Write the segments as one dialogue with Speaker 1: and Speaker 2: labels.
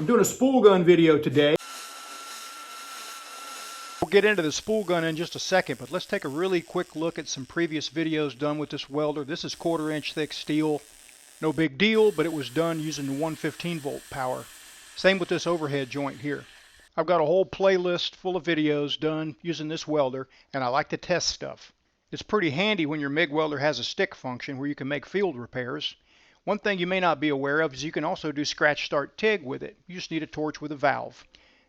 Speaker 1: I'm doing a spool gun video today. We'll get into the spool gun in just a second, but let's take a really quick look at some previous videos done with this welder. This is 1/4 inch thick steel. No big deal, but it was done using the 115 volt power. Same with this overhead joint here. I've got a whole playlist full of videos done using this welder, and I like to test stuff. It's pretty handy when your MIG welder has a stick function where you can make field repairs. One thing you may not be aware of is you can also do scratch start TIG with it. You just need a torch with a valve.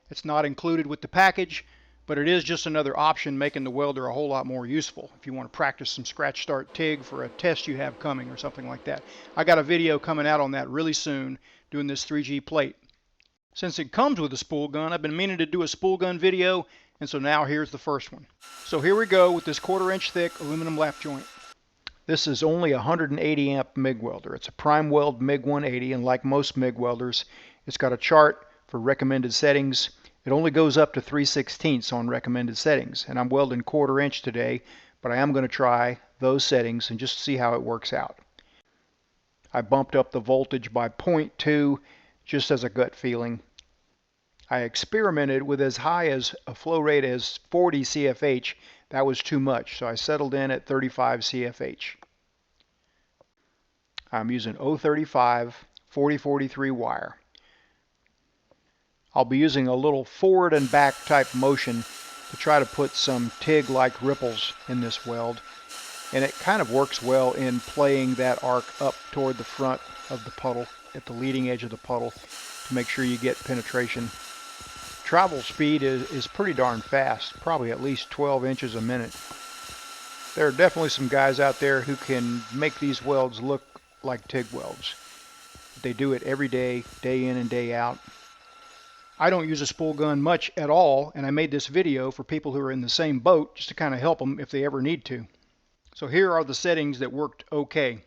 Speaker 1: It's not included with the package, but it is just another option, making the welder a whole lot more useful if you want to practice some scratch start TIG for a test you have coming or something like that. I got a video coming out on that really soon doing this 3G plate. Since it comes with a spool gun, I've been meaning to do a spool gun video, and so now here's the first one. So here we go with this 1/4 inch thick aluminum lap joint. This is only a 180 amp MIG welder. It's a PrimeWeld MIG180, and like most MIG welders, it's got a chart for recommended settings. It only goes up to 3/16 on recommended settings, and I'm welding 1/4 inch today, but I am going to try those settings and just see how it works out. I bumped up the voltage by 0.2 just as a gut feeling. I experimented with as high as a flow rate as 40 CFH. That was too much, so I settled in at 35 CFH. I'm using 035 4043 wire. I'll be using a little forward and back type motion to try to put some TIG-like ripples in this weld, and it kind of works well in playing that arc up toward the front of the puddle, at the leading edge of the puddle, to make sure you get penetration. Travel speed is pretty darn fast, probably at least 12 inches a minute. There are definitely some guys out there who can make these welds look like TIG welds. They do it every day, day in and day out. I don't use a spool gun much at all, and I made this video for people who are in the same boat just to kind of help them if they ever need to. So here are the settings that worked okay.